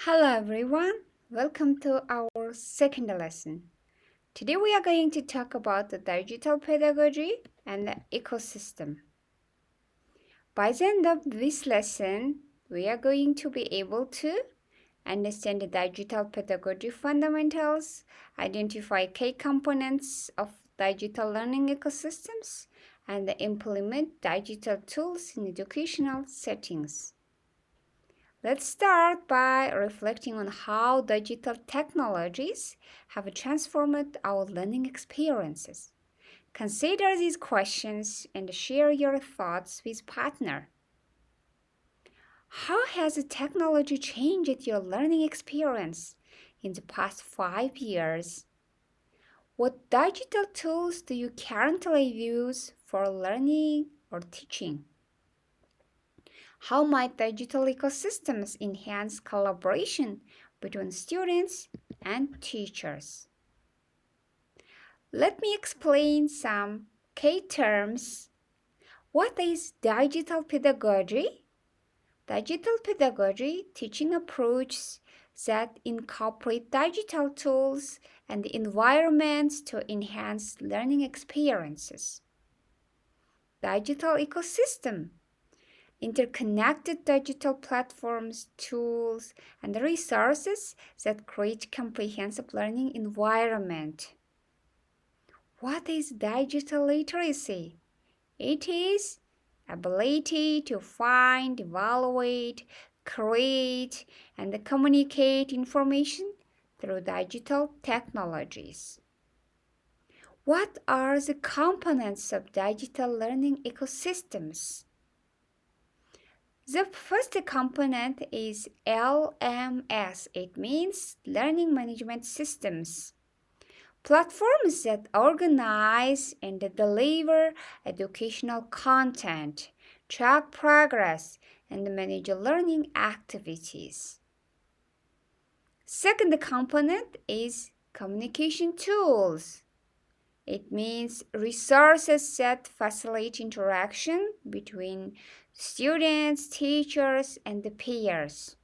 Hello everyone, welcome to our second lesson. Today we are going to talk about the digital pedagogy and the ecosystem. By the end of this lesson, we are going to be able to understand the digital pedagogy fundamentals, identify key components of digital learning ecosystems, and implement digital tools in educational settings. Let's start by reflecting on how digital technologies have transformed our learning experiences. Consider these questions and share your thoughts with partner. How has the technology changed your learning experience in the past 5 years? What digital tools do you currently use for learning or teaching? How might digital ecosystems enhance collaboration between students and teachers? Let me explain some key terms. What is digital pedagogy? Digital pedagogy teaching approaches that incorporate digital tools and environments to enhance learning experiences. Digital ecosystem, interconnected digital platforms, tools, and resources that create comprehensive learning environment. What is digital literacy? It is ability to find, evaluate, create, and communicate information through digital technologies. What are the components of digital learning ecosystems? The first component is LMS. It means Learning Management Systems. Platforms that organize and deliver educational content, track progress, and manage learning activities. Second component is communication tools. It means resources that facilitate interaction between students, teachers, and the peers.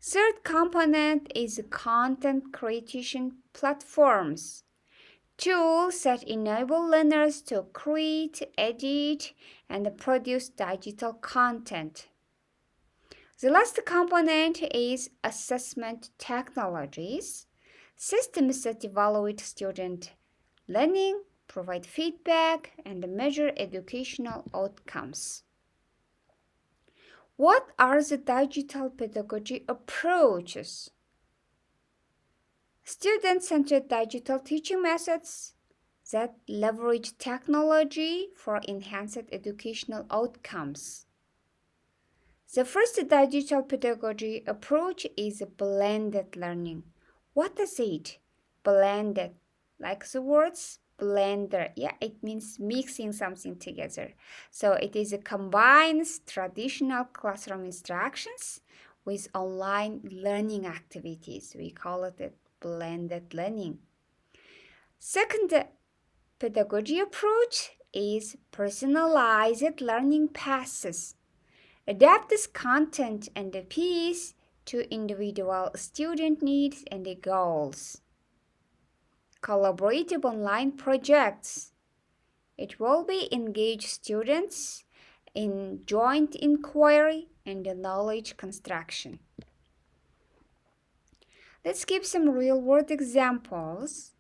Third component is content creation platforms, tools that enable learners to create, edit, and produce digital content. The last component is assessment technologies, systems that evaluate student learning, provide feedback, and measure educational outcomes. What are the digital pedagogy approaches? Student-centered digital teaching methods that leverage technology for enhanced educational outcomes. The first digital pedagogy approach is blended learning. What is it? Blended, like the words blender. Yeah, it means mixing something together. So it is combines traditional classroom instructions with online learning activities. We call it blended learning. Second pedagogy approach is personalized learning paths. Adapts content and the piece to individual student needs and goals. Collaborative online projects. It will be engage students in joint inquiry and knowledge construction. Let's give some real-world examples.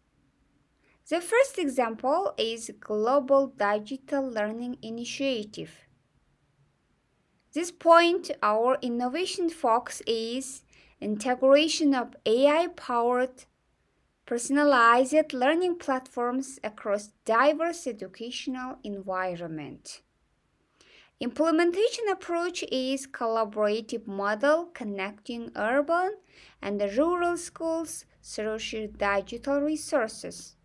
The first example is Global Digital Learning Initiative. This point, our innovation focus is integration of AI-powered personalized learning platforms across diverse educational environment. Implementation approach is collaborative model connecting urban and rural schools through shared digital resources.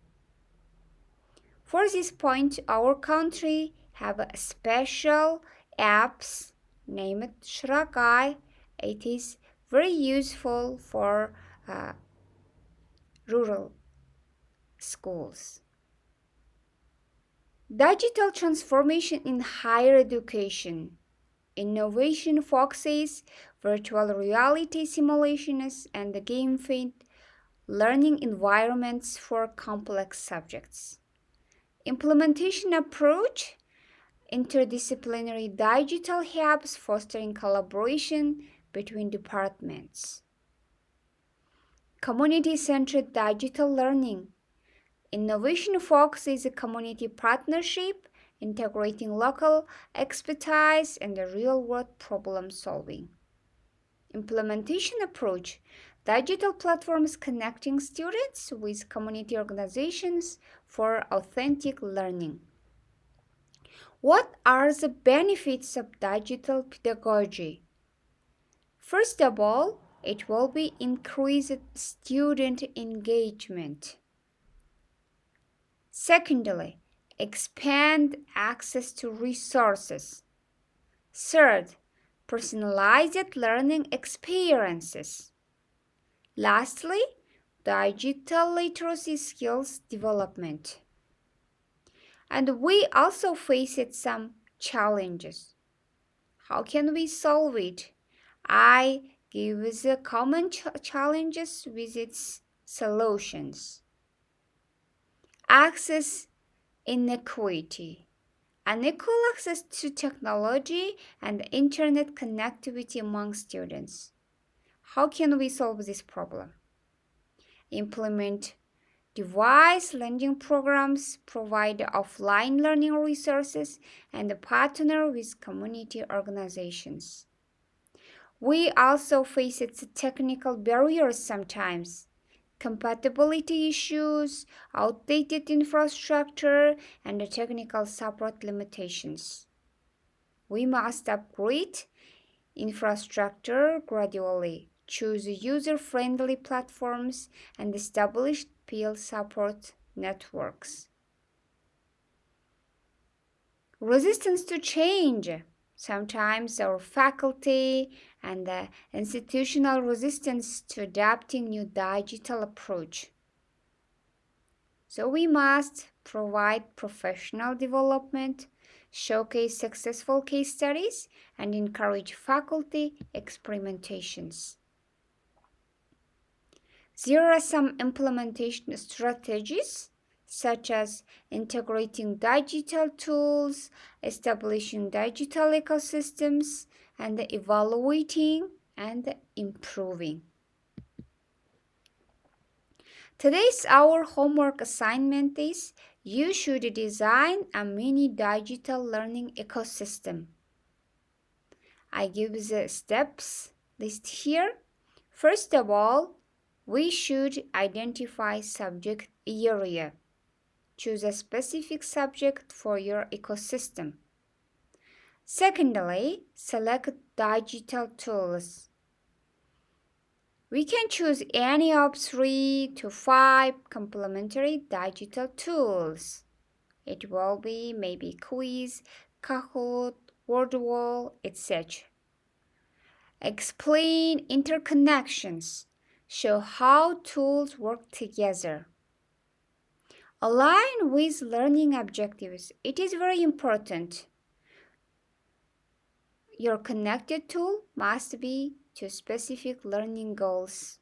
For this point, our country have special apps named Shrakai. It is very useful for rural schools. Digital transformation in higher education. innovation focuses virtual reality simulations and game-themed learning environments for complex subjects. Implementation approach, interdisciplinary digital hubs fostering collaboration between departments. Community-centered digital learning. Innovation focus is a community partnership, integrating local expertise and real-world problem solving. Implementation approach. Digital platforms connecting students with community organizations for authentic learning. What are the benefits of digital pedagogy? First of all, it will be increased student engagement. Secondly, expand access to resources. Third, personalized learning experiences. Lastly, digital literacy skills development. And we also faced some challenges. How can we solve it? I give the common challenges with its solutions. Access inequity. Unequal access to technology and internet connectivity among students. How can we solve this problem? Implement device lending programs, provide offline learning resources, and partner with community organizations. We also face technical barriers sometimes, compatibility issues, outdated infrastructure, and technical support limitations. We must upgrade infrastructure gradually, choose user-friendly platforms, and establish peer support networks. Resistance to change. Sometimes our faculty and the institutional resistance to adapting new digital approach. So we must provide professional development, showcase successful case studies, and encourage faculty experimentations. There are some implementation strategies, such as integrating digital tools, establishing digital ecosystems, and evaluating and improving. Today's our homework assignment is you should design a mini digital learning ecosystem. I give the steps list here. First of all, we should identify subject area. Choose a specific subject for your ecosystem. Secondly, select digital tools. We can choose any of 3 to 5 complementary digital tools. It will be maybe Quiz, Kahoot, Wordwall, etc. Explain interconnections. Show how tools work together. Align with learning objectives. It is very important. Your connected tool must be to specific learning goals.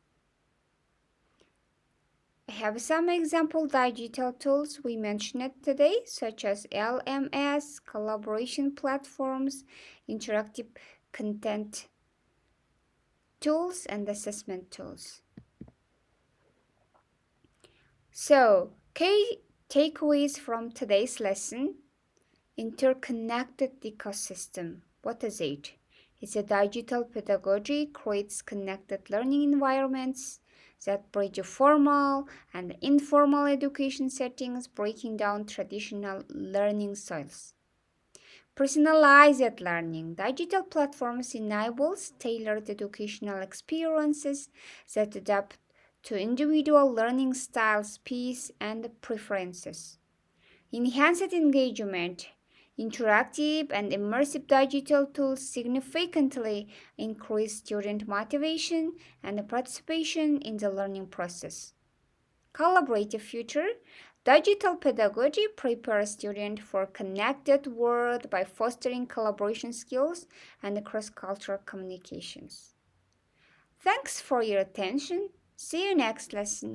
I have some example digital tools we mentioned today, such as LMS, collaboration platforms, interactive content tools, and assessment tools. So, key takeaways from today's lesson. Interconnected ecosystem. What is it? It's a digital pedagogy creates connected learning environments that bridge formal and informal education settings, breaking down traditional learning styles. Personalized learning. Digital platforms enables tailored educational experiences that adapt to individual learning styles, pace, and preferences. Enhanced engagement. Interactive and immersive digital tools significantly increase student motivation and participation in the learning process. Collaborative future. Digital pedagogy prepares students for connected world by fostering collaboration skills and cross-cultural communications. Thanks for your attention. See you next lesson.